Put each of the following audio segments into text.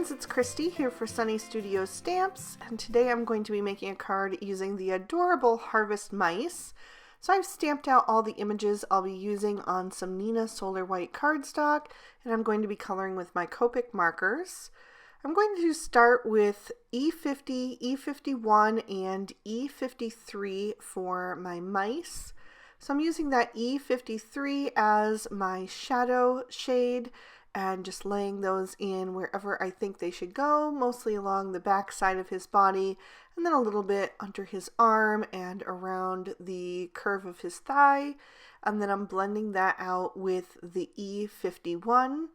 friends, it's Christy here for Sunny Studio Stamps, and today I'm going to be making a card using the adorable Harvest Mice. So I've stamped out all the images I'll be using on some Nina Solar White cardstock, and I'm going to be coloring with my Copic markers. I'm going to start with E50, E51, and E53 for my mice. So I'm using that E53 as my shadow shade and just laying those in wherever I think they should go, mostly along the back side of his body, and then a little bit under his arm and around the curve of his thigh. And then I'm blending that out with the E51,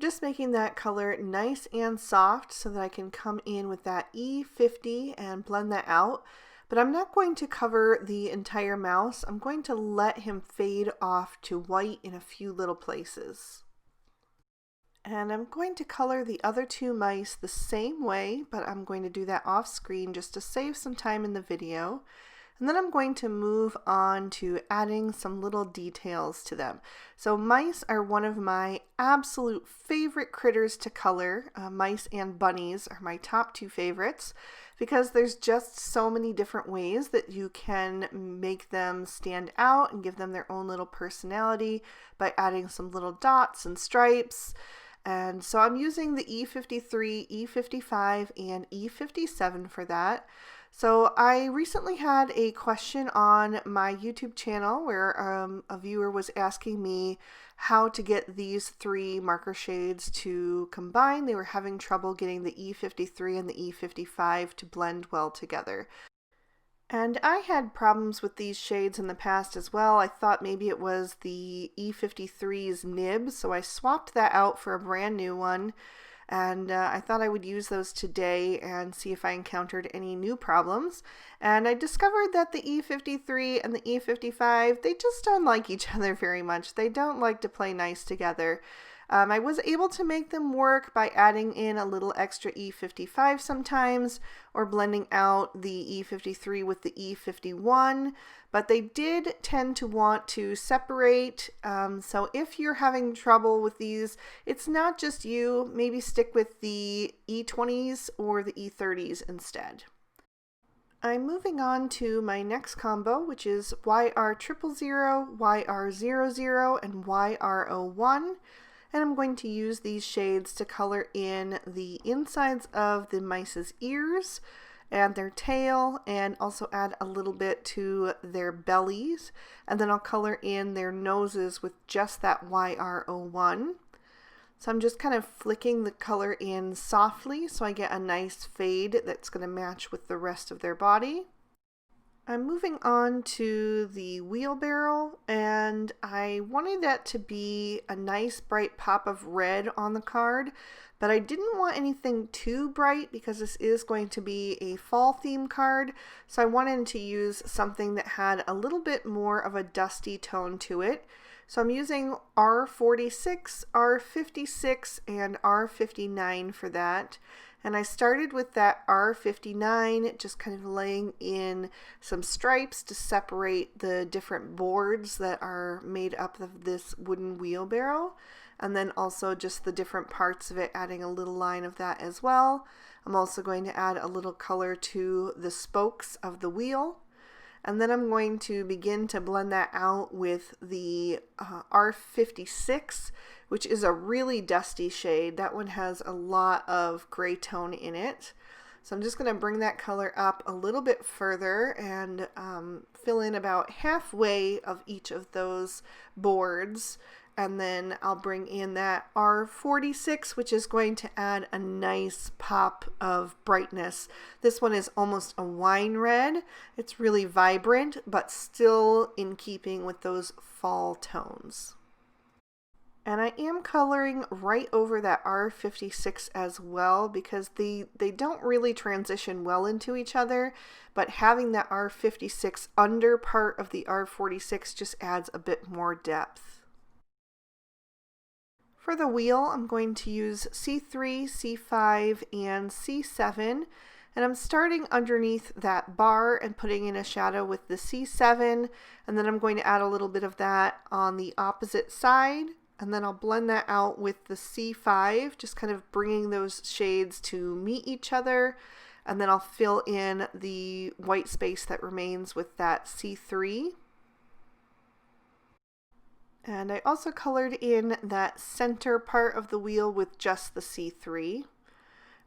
just making that color nice and soft so that I can come in with that E50 and blend that out. But I'm not going to cover the entire mouse. I'm going to let him fade off to white in a few little places. And I'm going to color the other two mice the same way, but I'm going to do that off screen just to save some time in the video. And then I'm going to move on to adding some little details to them. So mice are one of my absolute favorite critters to color. Mice and bunnies are my top two favorites because there's just so many different ways that you can make them stand out and give them their own little personality by adding some little dots and stripes. And so I'm using the E53, E55, and E57 for that. So I recently had a question on my YouTube channel where a viewer was asking me how to get these three marker shades to combine. They were having trouble getting the E53 and the E55 to blend well together. And I had problems with these shades in the past as well. I thought maybe it was the E53's nib, so I swapped that out for a brand new one. And I thought I would use those today and see if I encountered any new problems. And I discovered that the E53 and the E55, they just don't like each other very much. They don't like to play nice together. I was able to make them work by adding in a little extra E55 sometimes, or blending out the E53 with the E51, but they did tend to want to separate. So if you're having trouble with these, it's not just you. Maybe stick with the E20s or the E30s instead. I'm moving on to my next combo, which is YR000, YR00, and YR01. And I'm going to use these shades to color in the insides of the mice's ears and their tail, and also add a little bit to their bellies. And then I'll color in their noses with just that YR01. So I'm just kind of flicking the color in softly so I get a nice fade that's going to match with the rest of their body. I'm moving on to the wheelbarrow, and I wanted that to be a nice bright pop of red on the card, but I didn't want anything too bright because this is going to be a fall theme card, so I wanted to use something that had a little bit more of a dusty tone to it. So I'm using R46, R56, and R59 for that. And I started with that R59, just kind of laying in some stripes to separate the different boards that are made up of this wooden wheelbarrow. And then also just the different parts of it, adding a little line of that as well. I'm also going to add a little color to the spokes of the wheel. And then I'm going to begin to blend that out with the R56, which is a really dusty shade. That one has a lot of gray tone in it. So I'm just going to bring that color up a little bit further and fill in about halfway of each of those boards. And then I'll bring in that R46, which is going to add a nice pop of brightness. This one is almost a wine red. It's really vibrant, but still in keeping with those fall tones. And I am coloring right over that R56 as well because they don't really transition well into each other, but having that R56 under part of the R46 just adds a bit more depth. For the wheel, I'm going to use C3, C5, and C7, and I'm starting underneath that bar and putting in a shadow with the C7, and then I'm going to add a little bit of that on the opposite side. And then I'll blend that out with the C5, just kind of bringing those shades to meet each other. And then I'll fill in the white space that remains with that C3. And I also colored in that center part of the wheel with just the C3.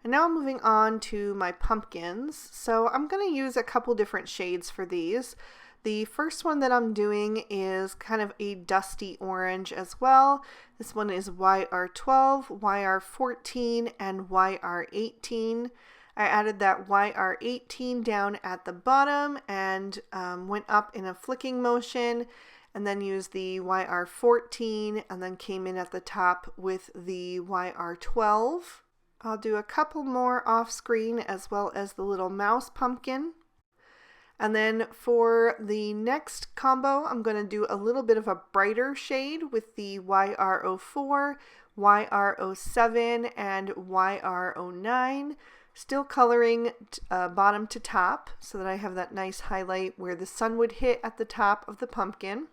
And now I'm moving on to my pumpkins. So I'm going to use a couple different shades for these. The first one that I'm doing is kind of a dusty orange as well. This one is YR12, YR14, and YR18. I added that YR18 down at the bottom and went up in a flicking motion, and then used the YR14 and then came in at the top with the YR12. I'll do a couple more off screen as well as the little mouse pumpkin. And then for the next combo, I'm going to do a little bit of a brighter shade with the YR04, YR07, and YR09. Still coloring bottom to top so that I have that nice highlight where the sun would hit at the top of the pumpkin.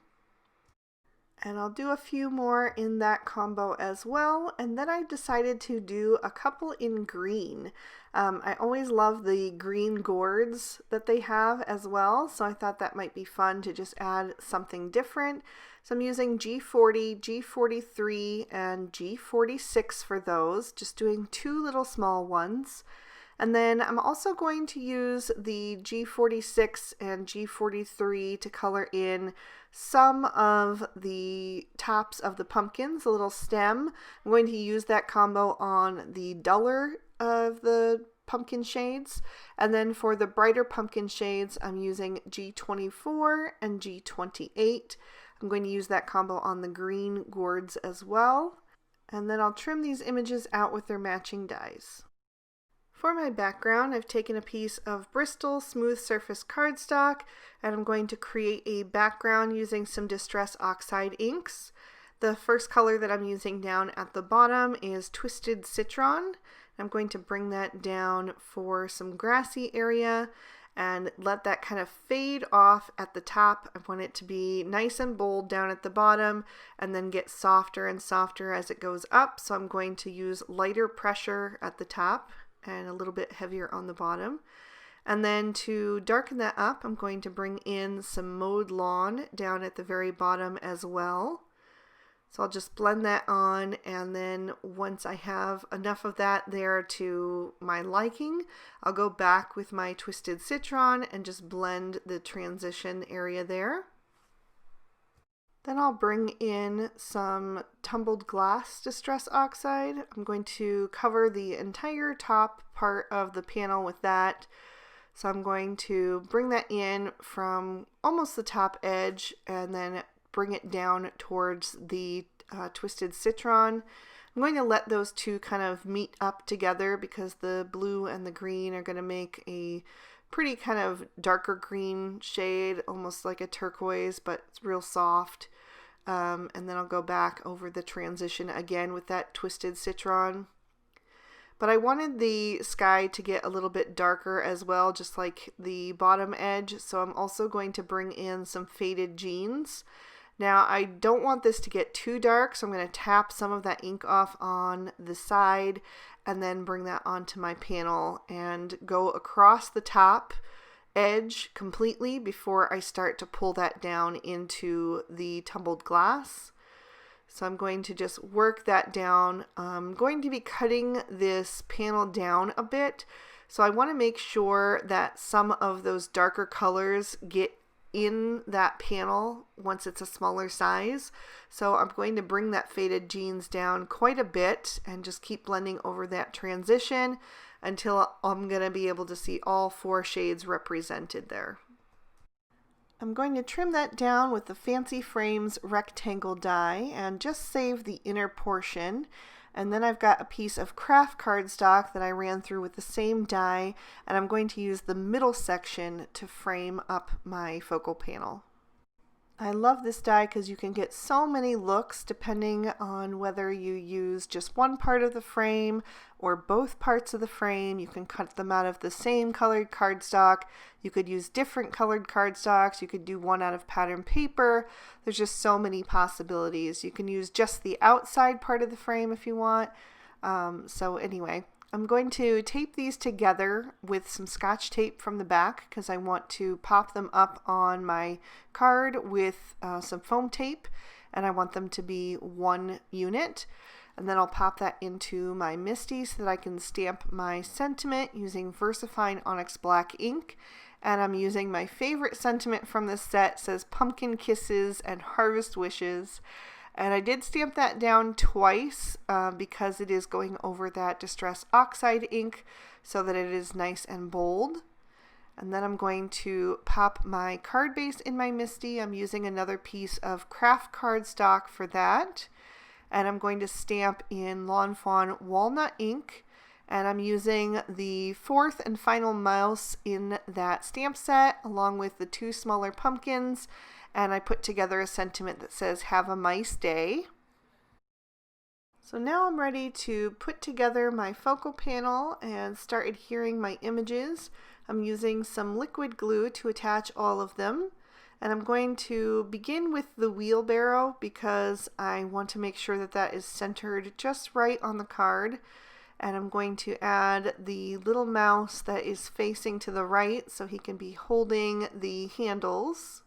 And I'll do a few more in that combo as well. And then I decided to do a couple in green. I always love the green gourds that they have as well, so I thought that might be fun to just add something different. So I'm using G40, G43, and G46 for those, just doing two little small ones. And then I'm also going to use the G46 and G43 to color in some of the tops of the pumpkins, a little stem. I'm going to use that combo on the duller of the pumpkin shades. And then for the brighter pumpkin shades, I'm using G24 and G28. I'm going to use that combo on the green gourds as well. And then I'll trim these images out with their matching dies. For my background, I've taken a piece of Bristol smooth surface cardstock, and I'm going to create a background using some Distress Oxide inks. The first color that I'm using down at the bottom is Twisted Citron. I'm going to bring that down for some grassy area and let that kind of fade off at the top. I want it to be nice and bold down at the bottom and then get softer and softer as it goes up. So I'm going to use lighter pressure at the top and a little bit heavier on the bottom. And then to darken that up, I'm going to bring in some mowed lawn down at the very bottom as well. So I'll just blend that on, and then once I have enough of that there to my liking, I'll go back with my Twisted Citron and just blend the transition area there. Then I'll bring in some tumbled glass Distress Oxide. I'm going to cover the entire top part of the panel with that. So I'm going to bring that in from almost the top edge and then bring it down towards the Twisted Citron. I'm going to let those two kind of meet up together because the blue and the green are going to make a pretty kind of darker green shade, almost like a turquoise, but it's real soft. And then I'll go back over the transition again with that Twisted Citron. But I wanted the sky to get a little bit darker as well, just like the bottom edge. So I'm also going to bring in some faded jeans. Now I don't want this to get too dark, so I'm going to tap some of that ink off on the side and then bring that onto my panel and go across the top edge completely before I start to pull that down into the tumbled glass. So I'm going to just work that down. I'm going to be cutting this panel down a bit, so I want to make sure that some of those darker colors get in that panel once it's a smaller size. So I'm going to bring that faded jeans down quite a bit and just keep blending over that transition until I'm going to be able to see all four shades represented there. I'm going to trim that down with the Fancy Frames rectangle die and just save the inner portion. And then I've got a piece of craft cardstock that I ran through with the same die, and I'm going to use the middle section to frame up my focal panel. I love this die because you can get so many looks depending on whether you use just one part of the frame or both parts of the frame. You can cut them out of the same colored cardstock. You could use different colored cardstocks. You could do one out of pattern paper. There's just so many possibilities. You can use just the outside part of the frame if you want. So anyway, I'm going to tape these together with some scotch tape from the back because I want to pop them up on my card with some foam tape, and I want them to be one unit. And then I'll pop that into my MISTI so that I can stamp my sentiment using VersaFine Onyx Black ink. And I'm using my favorite sentiment from this set. It says Pumpkin Kisses and Harvest Wishes. And I did stamp that down twice because it is going over that Distress Oxide ink so that it is nice and bold. And then I'm going to pop my card base in my MISTI. I'm using another piece of craft cardstock for that. And I'm going to stamp in Lawn Fawn Walnut ink. And I'm using the fourth and final mouse in that stamp set along with the two smaller pumpkins. And I put together a sentiment that says, "Have a mice day." So now I'm ready to put together my focal panel and start adhering my images. I'm using some liquid glue to attach all of them. And I'm going to begin with the wheelbarrow because I want to make sure that that is centered just right on the card. And I'm going to add the little mouse that is facing to the right so he can be holding the handles.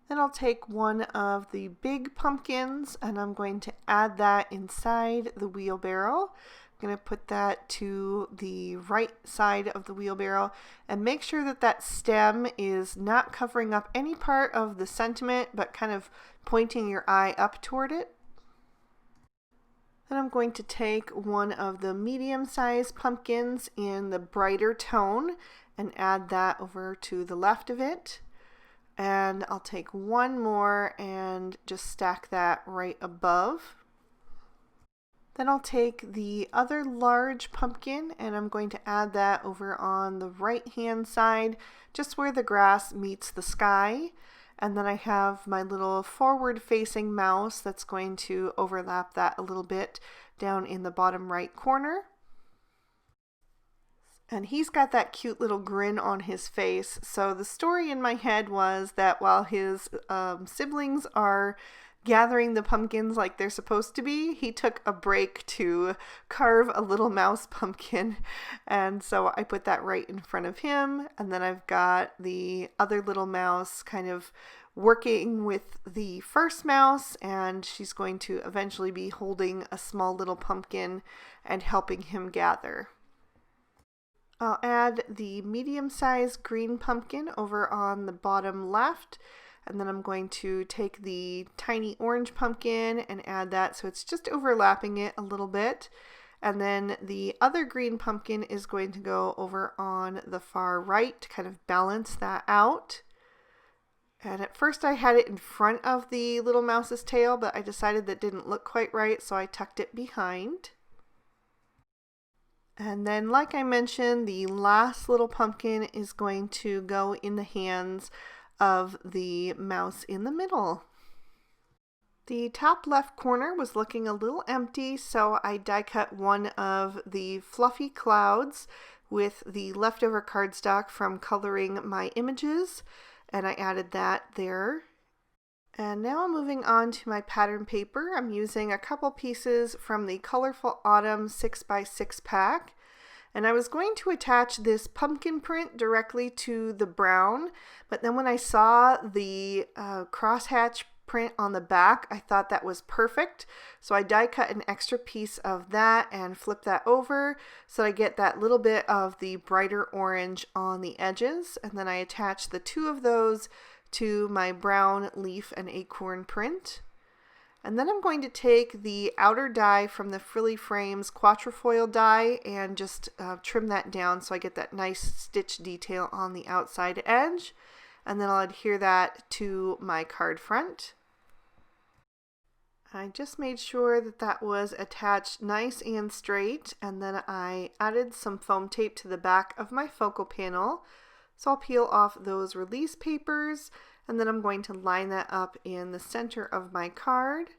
Then I'll take one of the big pumpkins and I'm going to add that inside the wheelbarrow. I'm going to put that to the right side of the wheelbarrow and make sure that that stem is not covering up any part of the sentiment but kind of pointing your eye up toward it. Then I'm going to take one of the medium-sized pumpkins in the brighter tone and add that over to the left of it. And I'll take one more and just stack that right above. Then I'll take the other large pumpkin and I'm going to add that over on the right hand side, just where the grass meets the sky. And then I have my little forward facing mouse that's going to overlap that a little bit down in the bottom right corner. And he's got that cute little grin on his face. So the story in my head was that while his siblings are gathering the pumpkins like they're supposed to be, he took a break to carve a little mouse pumpkin. And so I put that right in front of him. And then I've got the other little mouse kind of working with the first mouse, and she's going to eventually be holding a small little pumpkin and helping him gather. I'll add the medium-sized green pumpkin over on the bottom left, and then I'm going to take the tiny orange pumpkin and add that so it's just overlapping it a little bit. And then the other green pumpkin is going to go over on the far right to kind of balance that out. And at first I had it in front of the little mouse's tail, but I decided that didn't look quite right, so I tucked it behind. And then, like I mentioned, the last little pumpkin is going to go in the hands of the mouse in the middle. The top left corner was looking a little empty, so I die cut one of the fluffy clouds with the leftover cardstock from coloring my images, and I added that there. And now I'm moving on to my pattern paper. I'm using a couple pieces from the Colorful Autumn 6x6 pack. And I was going to attach this pumpkin print directly to the brown, but then when I saw the crosshatch print on the back, I thought that was perfect. So I die cut an extra piece of that and flip that over so I get that little bit of the brighter orange on the edges. And then I attach the two of those to my brown leaf and acorn print. And then I'm going to take the outer die from the Frilly Frames quatrefoil die and just trim that down so I get that nice stitch detail on the outside edge. And then I'll adhere that to my card front. I just made sure that that was attached nice and straight, and then I added some foam tape to the back of my focal panel. So I'll peel off those release papers And then I'm going to line that up in the center of my card,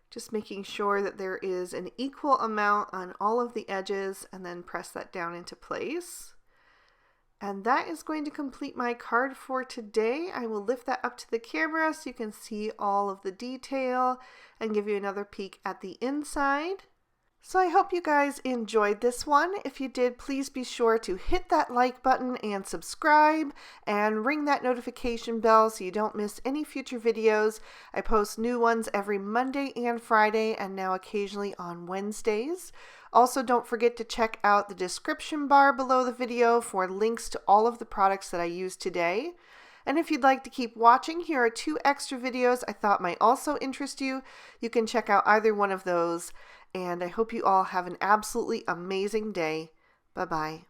just making sure that there is an equal amount on all of the edges, and then press that down into place. And that is going to complete my card for today. I will lift that up to the camera so you can see all of the detail and give you another peek at the inside. So I hope you guys enjoyed this one. If you did, please be sure to hit that like button and subscribe and ring that notification bell so you don't miss any future videos. I post new ones every Monday and Friday, and now occasionally on Wednesdays. Also, don't forget to check out the description bar below the video for links to all of the products that I used today. And if you'd like to keep watching, here are 2 extra videos I thought might also interest you. You can check out either one of those. And I hope you all have an absolutely amazing day. Bye-bye.